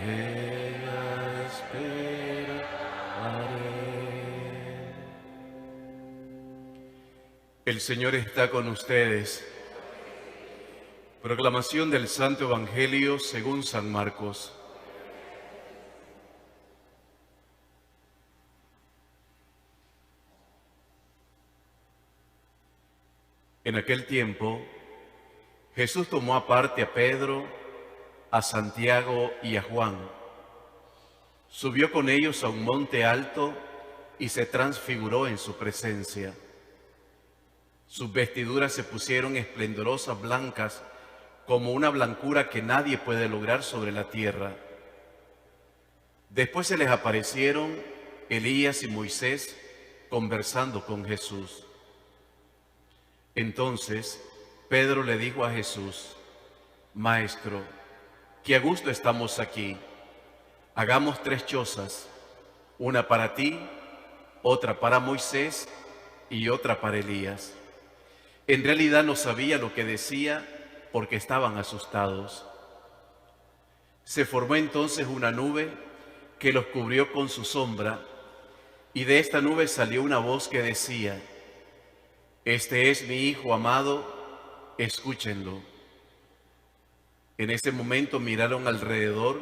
ella esperaré. El Señor está con ustedes. Proclamación del Santo Evangelio según San Marcos. En aquel tiempo, Jesús tomó aparte a Pedro, a Santiago y a Juan. Subió con ellos a un monte alto y se transfiguró en su presencia. Sus vestiduras se pusieron esplendorosas, blancas, como una blancura que nadie puede lograr sobre la tierra. Después se les aparecieron Elías y Moisés conversando con Jesús. Entonces Pedro le dijo a Jesús: Maestro, qué a gusto estamos aquí. Hagamos 3 chozas, una para ti, otra para Moisés y otra para Elías. En realidad no sabía lo que decía porque estaban asustados. Se formó entonces una nube que los cubrió con su sombra, y de esta nube salió una voz que decía: Este es mi Hijo amado, escúchenlo. En ese momento miraron alrededor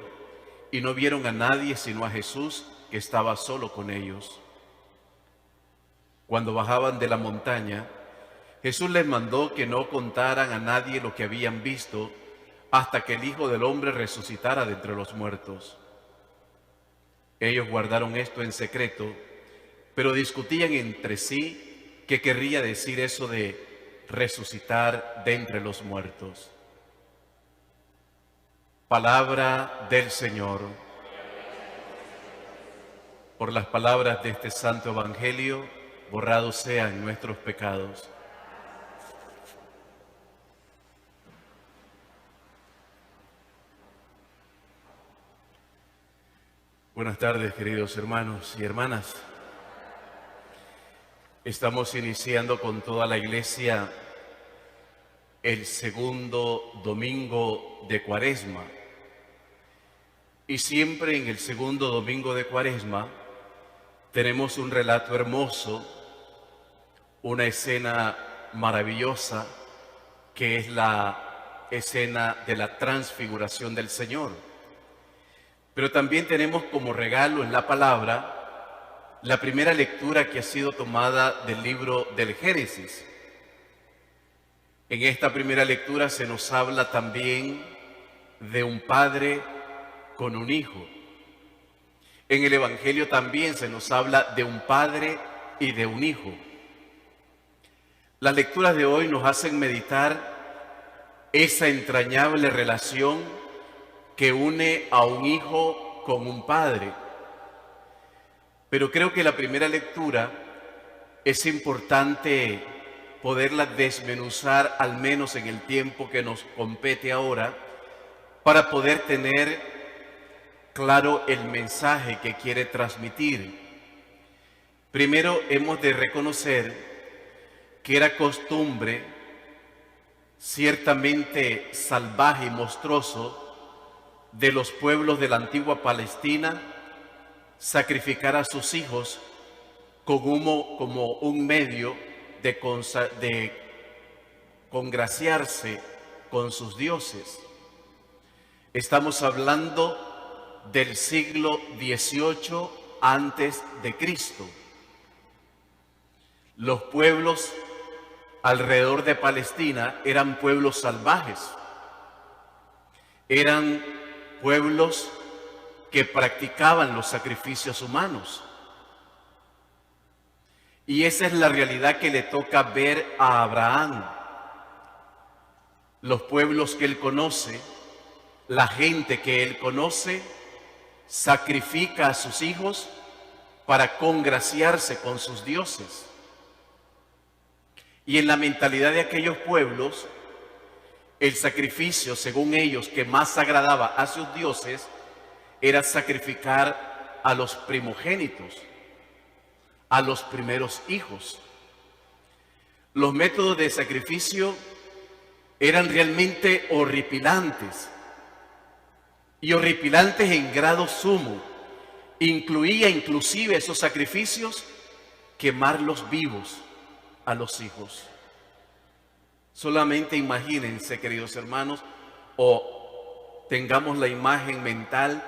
y no vieron a nadie sino a Jesús, que estaba solo con ellos. Cuando bajaban de la montaña, Jesús les mandó que no contaran a nadie lo que habían visto hasta que el Hijo del Hombre resucitara de entre los muertos. Ellos guardaron esto en secreto, pero discutían entre sí qué querría decir eso de resucitar de entre los muertos. Palabra del Señor. Por las palabras de este santo evangelio, borrados sean nuestros pecados. Buenas tardes, queridos hermanos y hermanas. Estamos iniciando con toda la Iglesia el segundo domingo de Cuaresma. Y siempre en el segundo domingo de Cuaresma tenemos un relato hermoso, una escena maravillosa, que es la escena de la transfiguración del Señor. Pero también tenemos como regalo en la palabra la primera lectura que ha sido tomada del libro del Génesis. En esta primera lectura se nos habla también de un padre con un hijo. En el Evangelio también se nos habla de un padre y de un hijo. Las lecturas de hoy nos hacen meditar esa entrañable relación que une a un hijo con un padre. Pero creo que la primera lectura es importante poderla desmenuzar, al menos en el tiempo que nos compete ahora, para poder tener claro el mensaje que quiere transmitir. Primero hemos de reconocer que era costumbre, ciertamente salvaje y monstruoso, de los pueblos de la antigua Palestina, sacrificar a sus hijos como un medio de congraciarse con sus dioses. Estamos hablando del siglo XVIII antes de Cristo. Los pueblos alrededor de Palestina eran pueblos salvajes, eran pueblos que practicaban los sacrificios humanos. Y esa es la realidad que le toca ver a Abraham. Los pueblos que él conoce, la gente que él conoce, sacrifica a sus hijos para congraciarse con sus dioses. Y en la mentalidad de aquellos pueblos, el sacrificio, según ellos, que más agradaba a sus dioses, era sacrificar a los primogénitos, a los primeros hijos. Los métodos de sacrificio eran realmente horripilantes y horripilantes en grado sumo. Incluía inclusive esos sacrificios quemarlos vivos a los hijos. Solamente imagínense, queridos hermanos, o tengamos la imagen mental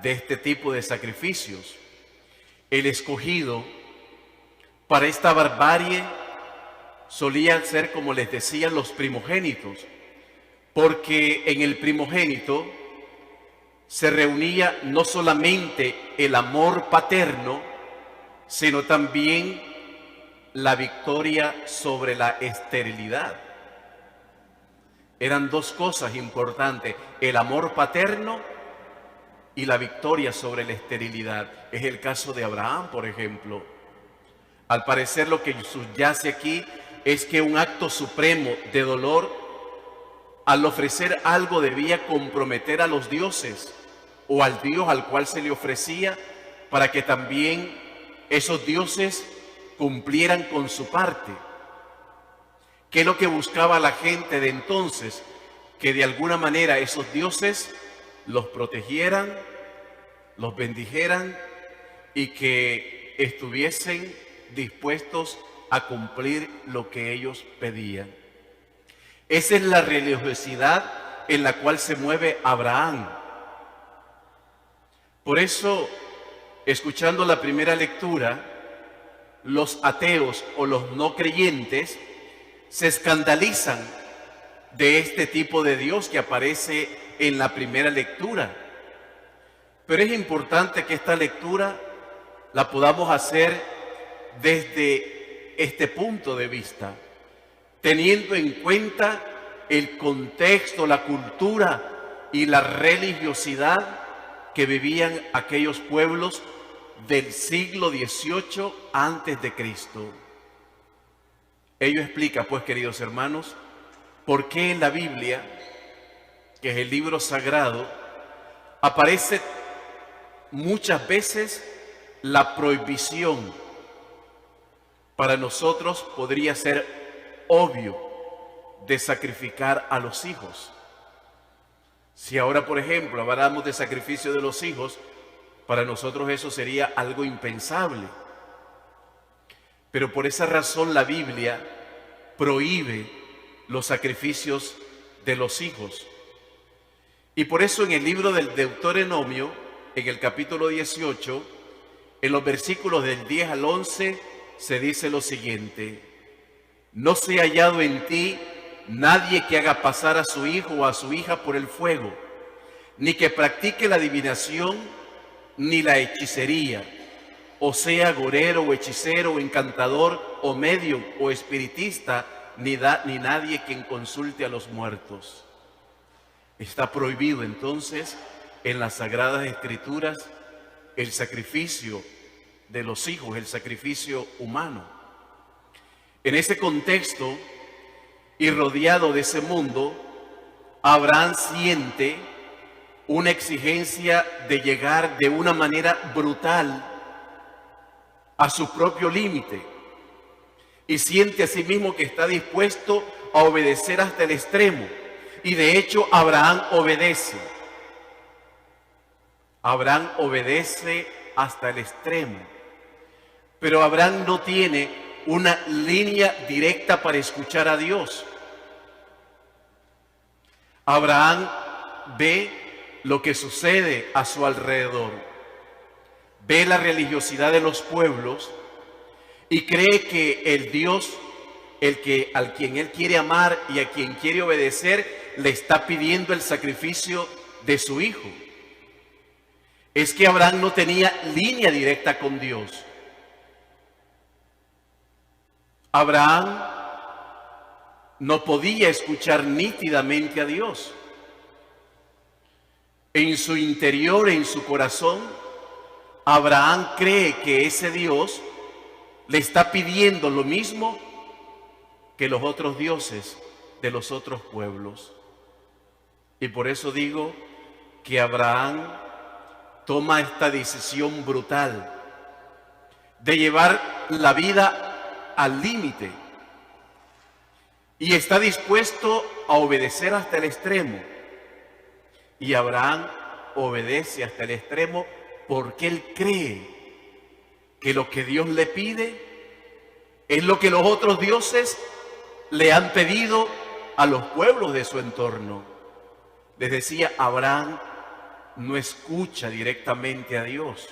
de este tipo de sacrificios. El escogido para esta barbarie solían ser, como les decía, los primogénitos, porque en el primogénito se reunía no solamente el amor paterno, sino también la victoria sobre la esterilidad. Eran dos cosas importantes, el amor paterno y la victoria sobre la esterilidad. Es el caso de Abraham, por ejemplo. Al parecer lo que subyace aquí es que un acto supremo de dolor, al ofrecer algo, debía comprometer a los dioses o al Dios al cual se le ofrecía, para que también esos dioses cumplieran con su parte. ¿Qué es lo que buscaba la gente de entonces? Que de alguna manera esos dioses los protegieran, los bendijeran y que estuviesen dispuestos a cumplir lo que ellos pedían. Esa es la religiosidad en la cual se mueve Abraham. Por eso, escuchando la primera lectura, los ateos o los no creyentes se escandalizan de este tipo de Dios que aparece en la primera lectura. Pero es importante que esta lectura la podamos hacer desde este punto de vista, teniendo en cuenta el contexto, la cultura y la religiosidad que vivían aquellos pueblos del siglo XVIII antes de Cristo. Ello explica, pues, queridos hermanos, por qué en la Biblia, que es el libro sagrado, aparece muchas veces la prohibición. Para nosotros podría ser obvio de sacrificar a los hijos. Si ahora, por ejemplo, habláramos de sacrificio de los hijos, para nosotros eso sería algo impensable. Pero por esa razón la Biblia prohíbe los sacrificios de los hijos. Y por eso en el libro del Deuteronomio, en el capítulo 18, en los versículos del 10 al 11, se dice lo siguiente: no sea hallado en ti nadie que haga pasar a su hijo o a su hija por el fuego, ni que practique la adivinación, ni la hechicería, o sea agorero o hechicero o encantador o medium o espiritista, ni nadie quien consulte a los muertos. Está prohibido entonces en las Sagradas Escrituras el sacrificio de los hijos, el sacrificio humano. En ese contexto y rodeado de ese mundo, Abraham siente una exigencia de llegar de una manera brutal a su propio límite y siente a sí mismo que está dispuesto a obedecer hasta el extremo. Y de hecho Abraham obedece. Abraham obedece hasta el extremo. Pero Abraham no tiene una línea directa para escuchar a Dios. Abraham ve lo que sucede a su alrededor, ve la religiosidad de los pueblos y cree que el Dios, al quien él quiere amar y a quien quiere obedecer, le está pidiendo el sacrificio de su hijo. Es que Abraham no tenía línea directa con Dios. Abraham no podía escuchar nítidamente a Dios. En su interior, en su corazón, Abraham cree que ese Dios le está pidiendo lo mismo que los otros dioses de los otros pueblos. Y por eso digo que Abraham toma esta decisión brutal de llevar la vida al límite y está dispuesto a obedecer hasta el extremo. Y Abraham obedece hasta el extremo porque él cree que lo que Dios le pide es lo que los otros dioses le han pedido a los pueblos de su entorno. Les decía, Abraham no escucha directamente a Dios.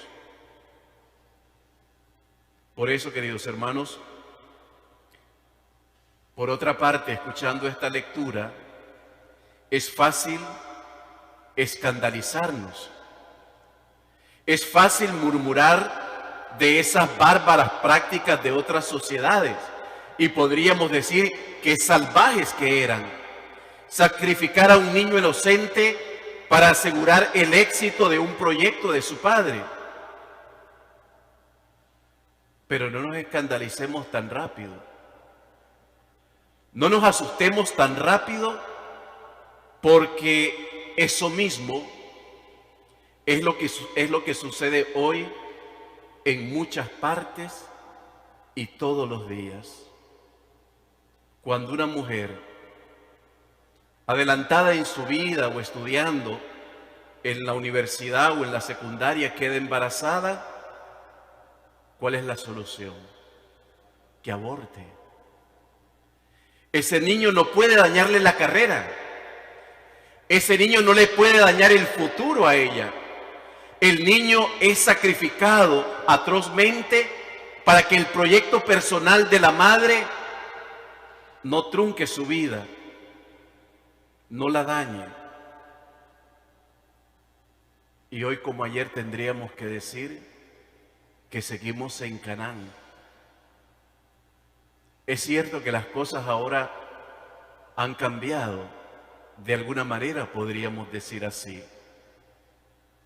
Por eso, queridos hermanos, por otra parte, escuchando esta lectura, es fácil escandalizarnos. Es fácil murmurar de esas bárbaras prácticas de otras sociedades. Y podríamos decir que salvajes que eran. Sacrificar a un niño inocente para asegurar el éxito de un proyecto de su padre. Pero no nos escandalicemos tan rápido. No nos asustemos tan rápido, porque eso mismo es lo que sucede hoy en muchas partes y todos los días. Cuando una mujer adelantada en su vida o estudiando en la universidad o en la secundaria queda embarazada, ¿cuál es la solución? Que aborte. Ese niño no puede dañarle la carrera. Ese niño no le puede dañar el futuro a ella. El niño es sacrificado atrozmente para que el proyecto personal de la madre no trunque su vida, no la dañe. Y hoy como ayer tendríamos que decir que seguimos en Canaán. Es cierto que las cosas ahora han cambiado, de alguna manera podríamos decir así,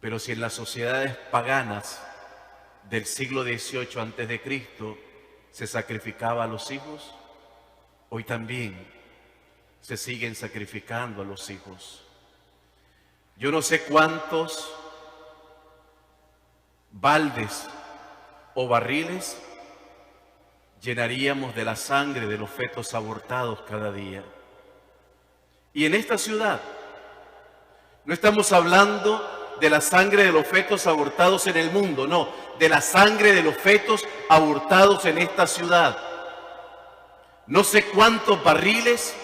pero si en las sociedades paganas del siglo XVIII antes de Cristo se sacrificaba a los hijos, hoy también se siguen sacrificando a los hijos. Yo no sé cuántos baldes o barriles llenaríamos de la sangre de los fetos abortados cada día. Y en esta ciudad no estamos hablando de la sangre de los fetos abortados en el mundo, no, de la sangre de los fetos abortados en esta ciudad. No sé cuántos barriles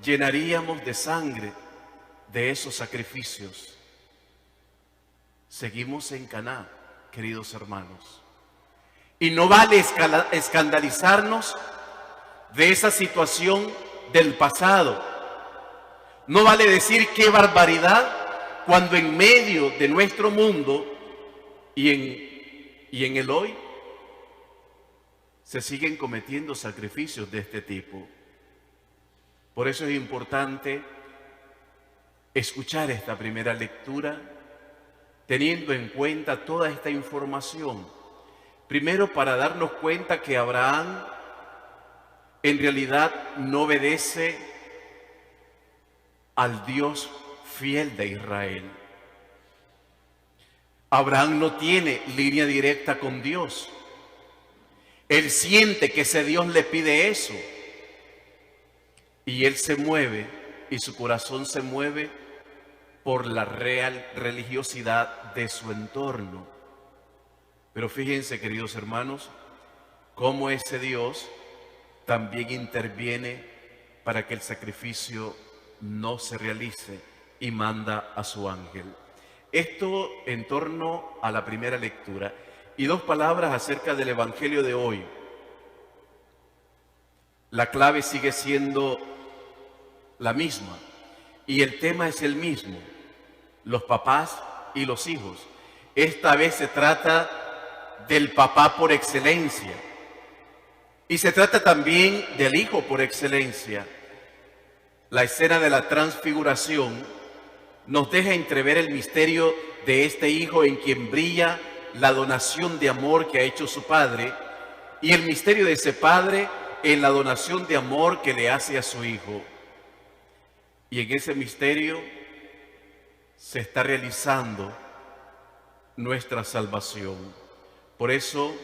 llenaríamos de sangre de esos sacrificios. Seguimos en Canaán, queridos hermanos. Y no vale escandalizarnos de esa situación del pasado. No vale decir qué barbaridad cuando en medio de nuestro mundo y en el hoy se siguen cometiendo sacrificios de este tipo. Por eso es importante escuchar esta primera lectura teniendo en cuenta toda esta información. Primero, para darnos cuenta que Abraham en realidad no obedece al Dios fiel de Israel. Abraham no tiene línea directa con Dios. Él siente que ese Dios le pide eso. Y él se mueve, y su corazón se mueve por la real religiosidad de su entorno. Pero fíjense, queridos hermanos, cómo ese Dios también interviene para que el sacrificio no se realice y manda a su ángel. Esto en torno a la primera lectura. Y dos palabras acerca del Evangelio de hoy. La clave sigue siendo la misma y el tema es el mismo: los papás y los hijos. Esta vez se trata del papá por excelencia y se trata también del hijo por excelencia. La escena de la transfiguración nos deja entrever el misterio de este hijo en quien brilla la donación de amor que ha hecho su padre, y el misterio de ese padre en la donación de amor que le hace a su hijo. Y en ese misterio se está realizando nuestra salvación. Por eso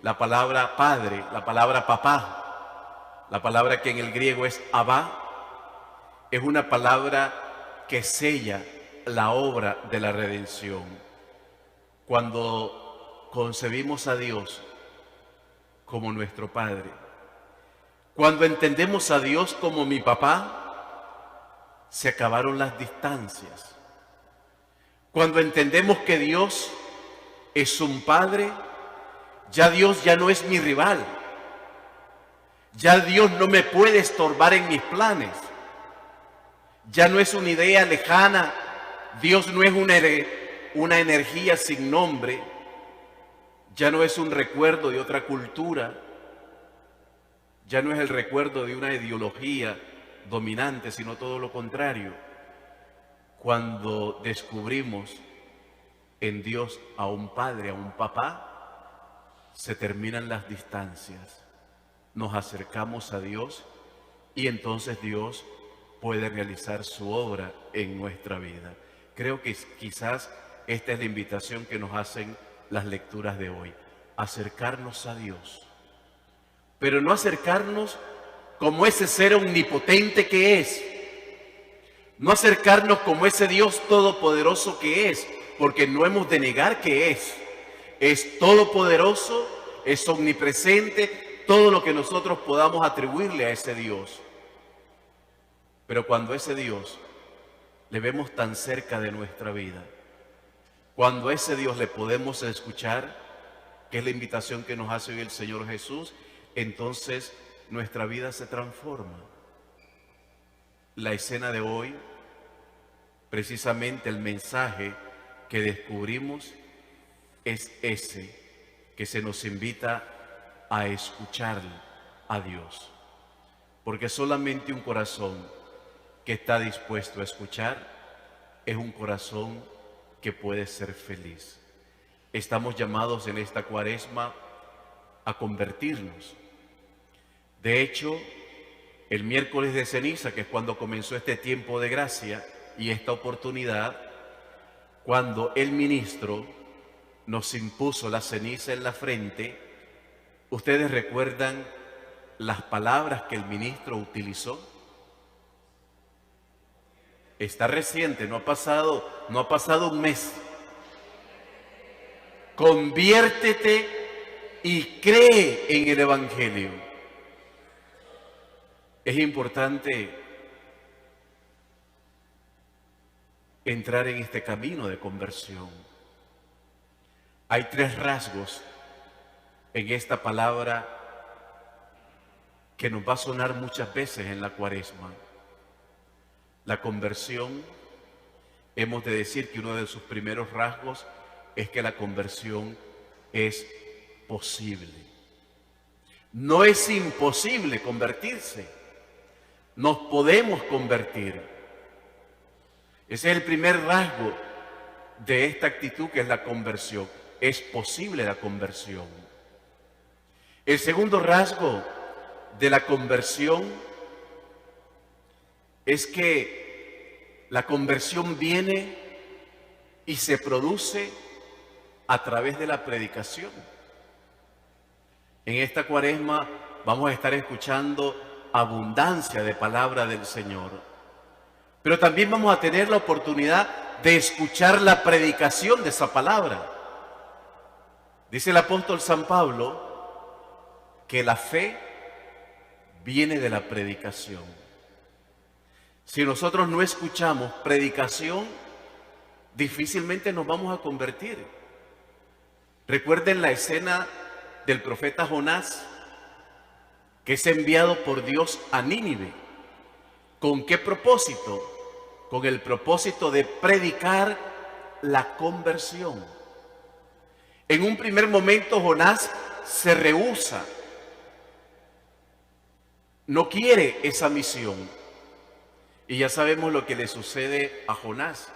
la palabra padre, la palabra papá, la palabra que en el griego es Abba, es una palabra que sella la obra de la redención. Cuando concebimos a Dios como nuestro Padre, cuando entendemos a Dios como mi papá, se acabaron las distancias. Cuando entendemos que Dios es un Padre, ya Dios ya no es mi rival. Ya Dios no me puede estorbar en mis planes. Ya no es una idea lejana. Dios no es una energía sin nombre. Ya no es un recuerdo de otra cultura. Ya no es el recuerdo de una ideología dominante, sino todo lo contrario. Cuando descubrimos en Dios a un Padre, a un papá, se terminan las distancias. Nos acercamos a Dios y entonces Dios puede realizar su obra en nuestra vida. Creo que quizás esta es la invitación que nos hacen las lecturas de hoy. Acercarnos a Dios. Pero no acercarnos como ese ser omnipotente que es. No acercarnos como ese Dios todopoderoso que es, porque no hemos de negar que es. Es todopoderoso, es omnipresente, todo lo que nosotros podamos atribuirle a ese Dios. Pero cuando ese Dios le vemos tan cerca de nuestra vida, cuando a ese Dios le podemos escuchar, que es la invitación que nos hace hoy el Señor Jesús, entonces nuestra vida se transforma. La escena de hoy, precisamente el mensaje que descubrimos es ese, que se nos invita a escuchar a Dios. Porque solamente un corazón que está dispuesto a escuchar es un corazón que puede ser feliz. Estamos llamados en esta Cuaresma a convertirnos. De hecho, el miércoles de ceniza, que es cuando comenzó este tiempo de gracia y esta oportunidad, cuando el ministro nos impuso la ceniza en la frente, ¿ustedes recuerdan las palabras que el ministro utilizó? Está reciente, no ha pasado un mes. Conviértete y cree en el Evangelio. Es importante entrar en este camino de conversión. Hay 3 rasgos en esta palabra que nos va a sonar muchas veces en la Cuaresma. La conversión, hemos de decir que uno de sus primeros rasgos es que la conversión es posible. No es imposible convertirse, nos podemos convertir. Ese es el primer rasgo de esta actitud, que es la conversión. Es posible la conversión. El segundo rasgo de la conversión es que la conversión viene y se produce a través de la predicación. En esta Cuaresma vamos a estar escuchando abundancia de palabra del Señor, pero también vamos a tener la oportunidad de escuchar la predicación de esa palabra. Dice el apóstol San Pablo que la fe viene de la predicación. Si nosotros no escuchamos predicación, difícilmente nos vamos a convertir. Recuerden la escena del profeta Jonás, que es enviado por Dios a Nínive. ¿Con qué propósito? Con el propósito de predicar la conversión. En un primer momento Jonás se rehúsa, no quiere esa misión. Y ya sabemos lo que le sucede a Jonás.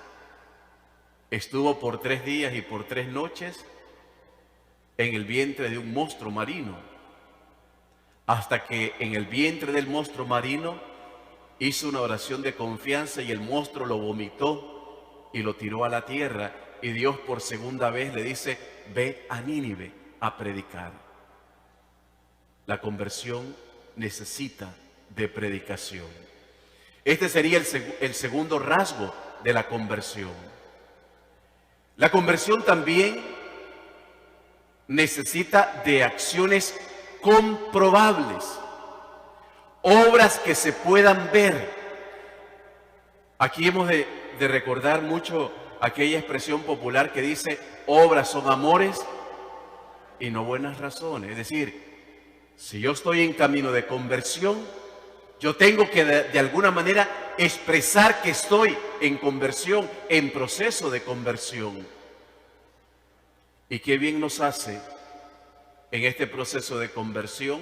Estuvo por 3 días y por 3 noches en el vientre de un monstruo marino, hasta que en el vientre del monstruo marino hizo una oración de confianza y el monstruo lo vomitó y lo tiró a la tierra, y Dios por segunda vez le dice: ve a Nínive a predicar. La conversión necesita de predicación. Este sería el segundo rasgo de la conversión. La conversión también necesita de acciones comprobables, obras que se puedan ver. Aquí hemos de recordar mucho aquella expresión popular que dice: obras son amores y no buenas razones. Es decir, si yo estoy en camino de conversión, yo tengo que de alguna manera expresar que estoy en conversión, en proceso de conversión. Y qué bien nos hace en este proceso de conversión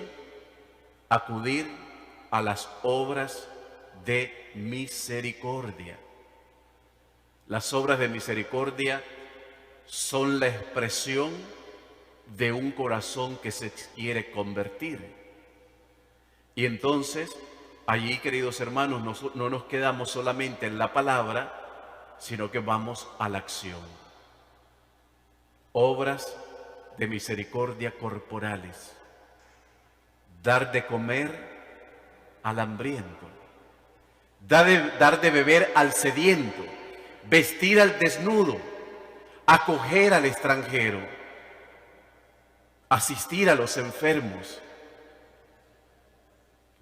acudir a las obras de misericordia. Las obras de misericordia son la expresión de un corazón que se quiere convertir. Y entonces, allí, queridos hermanos, no nos quedamos solamente en la palabra, sino que vamos a la acción. Obras de misericordia corporales: dar de comer al hambriento, dar de beber al sediento, vestir al desnudo, acoger al extranjero, asistir a los enfermos,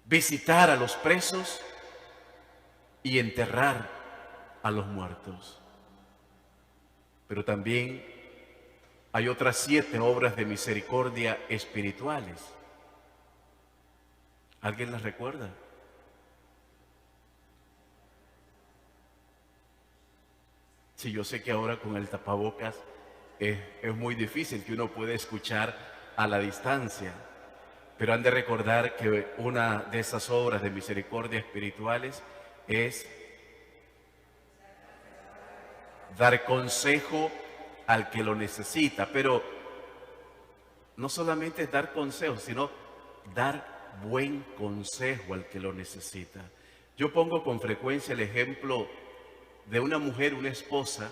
visitar a los presos y enterrar a los muertos. Pero también hay otras 7 obras de misericordia espirituales. ¿Alguien las recuerda? Sí, yo sé que ahora con el tapabocas es muy difícil, que uno puede escuchar a la distancia, pero han de recordar que una de esas obras de misericordia espirituales es dar consejo al que lo necesita. Pero no solamente es dar consejo, sino dar buen consejo al que lo necesita. Yo pongo con frecuencia el ejemplo de una mujer, una esposa,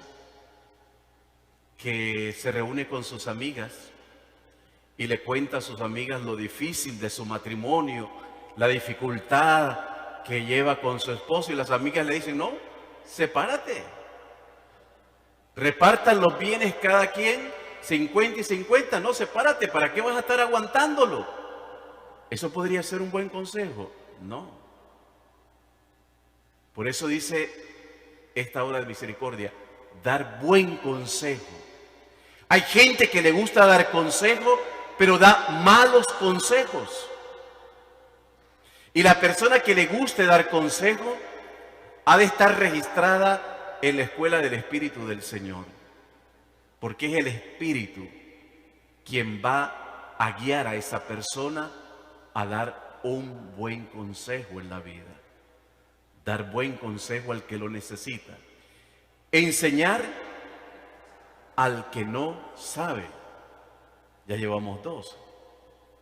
que se reúne con sus amigas y le cuenta a sus amigas lo difícil de su matrimonio, la dificultad que lleva con su esposo, y las amigas le dicen: no, sepárate, repartan los bienes cada quien 50 y 50, no, sepárate, ¿para qué vas a estar aguantándolo? ¿Eso podría ser un buen consejo? No. Por eso dice esta obra de misericordia: dar buen consejo. Hay gente que le gusta dar consejo, pero da malos consejos. Y la persona que le guste dar consejo ha de estar registrada en la escuela del Espíritu del Señor, porque es el Espíritu quien va a guiar a esa persona a dar un buen consejo en la vida. Dar buen consejo al que lo necesita. Enseñar al que no sabe. Ya llevamos 2.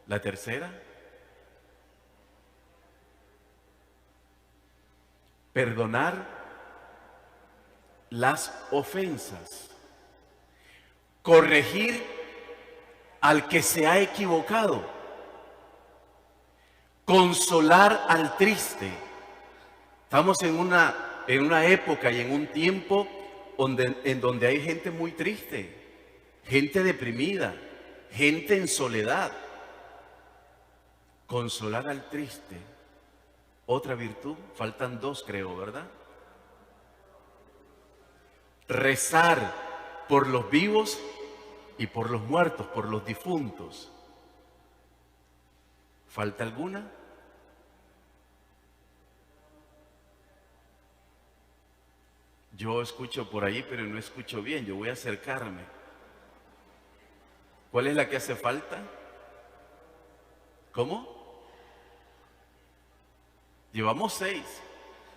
La tercera: perdonar las ofensas. Corregir al que se ha equivocado. Consolar al triste. Estamos en una época y en un tiempo en donde hay gente muy triste, gente deprimida, gente en soledad. Consolar al triste. Otra virtud, faltan 2 creo, ¿verdad? Rezar por los vivos y por los muertos, por los difuntos. ¿Falta alguna? Yo escucho por ahí, pero no escucho bien. Yo voy a acercarme. ¿Cuál es la que hace falta? ¿Cómo? Llevamos 6.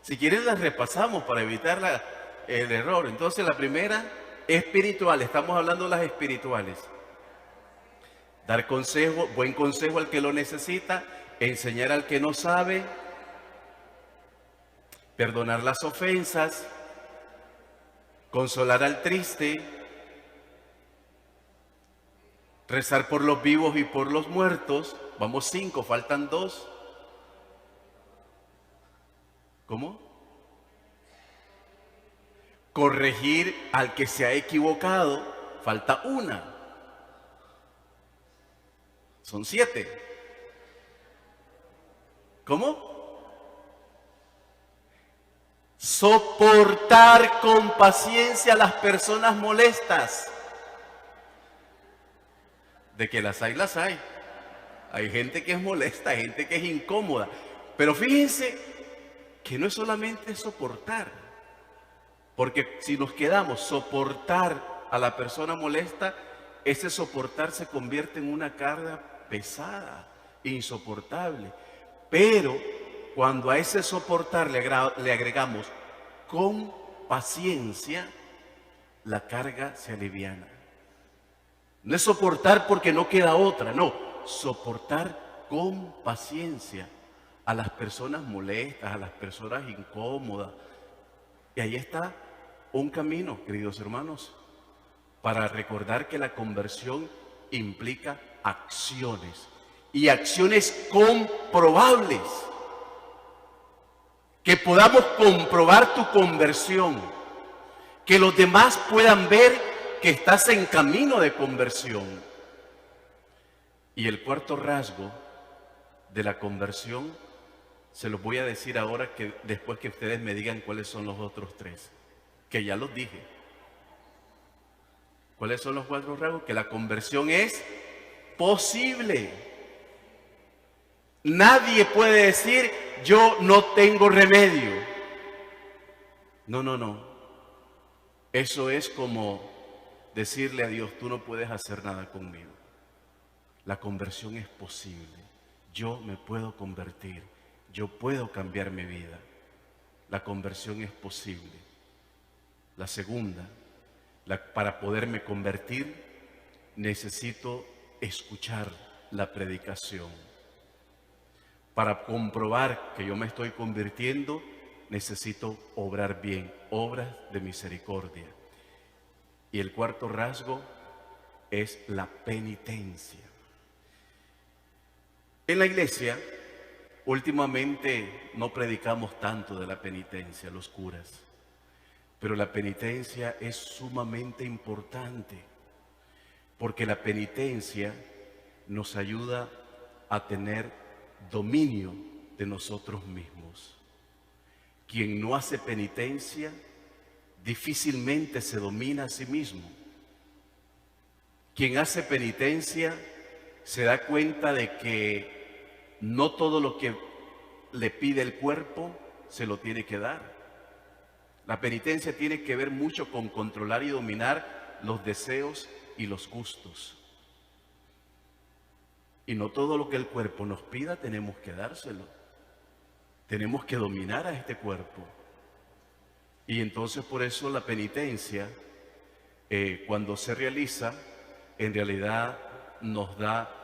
Si quieren las repasamos para evitar el error. Entonces la primera, espiritual. Estamos hablando de las espirituales. Dar consejo, buen consejo al que lo necesita. Enseñar al que no sabe. Perdonar las ofensas. Consolar al triste. Rezar por los vivos y por los muertos. Vamos 5, faltan 2. ¿Cómo? corregir al que se ha equivocado, falta una. Son 7. ¿Cómo? Soportar con paciencia a las personas molestas. De que las hay, las hay. Hay gente que es molesta, hay gente que es incómoda. Pero fíjense que no es solamente soportar. Porque si nos quedamos soportar a la persona molesta, ese soportar se convierte en una carga pesada, insoportable. Pero cuando a ese soportar le agregamos con paciencia, la carga se aliviana. No es soportar porque no queda otra, no, soportar con paciencia a las personas molestas, a las personas incómodas. Y ahí está un camino, queridos hermanos, para recordar que la conversión implica acciones y acciones comprobables. Que podamos comprobar tu conversión, que los demás puedan ver que estás en camino de conversión. Y el cuarto rasgo de la conversión se los voy a decir ahora, que después que ustedes me digan cuáles son los otros 3, que ya los dije. ¿Cuáles son los 4 rasgos? Que la conversión es posible. Nadie puede decir, yo no tengo remedio. No, no, no. Eso es como decirle a Dios, tú no puedes hacer nada conmigo. La conversión es posible. Yo me puedo convertir. Yo puedo cambiar mi vida. La conversión es posible. La segunda, para poderme convertir, necesito escuchar la predicación. Para comprobar que yo me estoy convirtiendo, necesito obrar bien, obras de misericordia. Y el cuarto rasgo es la penitencia. En la iglesia, últimamente no predicamos tanto de la penitencia, los curas, pero la penitencia es sumamente importante, porque la penitencia nos ayuda a tener dominio de nosotros mismos. Quien no hace penitencia difícilmente se domina a sí mismo. Quien hace penitencia se da cuenta de que no todo lo que le pide el cuerpo se lo tiene que dar. La penitencia tiene que ver mucho con controlar y dominar los deseos y los gustos. Y no todo lo que el cuerpo nos pida tenemos que dárselo. Tenemos que dominar a este cuerpo. Y entonces por eso la penitencia, cuando se realiza, en realidad nos da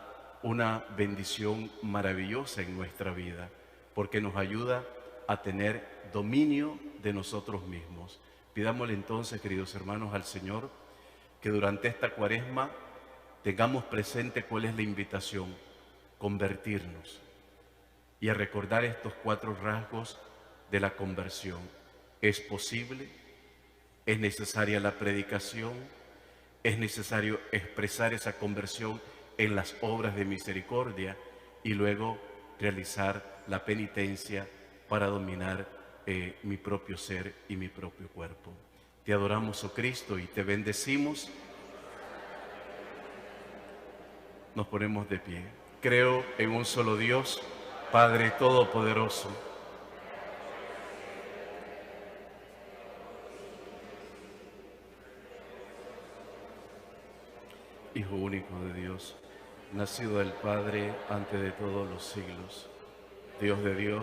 una bendición maravillosa en nuestra vida, porque nos ayuda a tener dominio de nosotros mismos. Pidámosle entonces, queridos hermanos, al Señor que durante esta cuaresma tengamos presente cuál es la invitación: convertirnos y a recordar estos 4 rasgos de la conversión. Es posible, es necesaria la predicación, es necesario expresar esa conversión en las obras de misericordia y luego realizar la penitencia para dominar mi propio ser y mi propio cuerpo. Te adoramos, oh Cristo, y te bendecimos. Nos ponemos de pie. Creo en un solo Dios, Padre Todopoderoso, Hijo único de Dios, nacido del Padre antes de todos los siglos, Dios de Dios,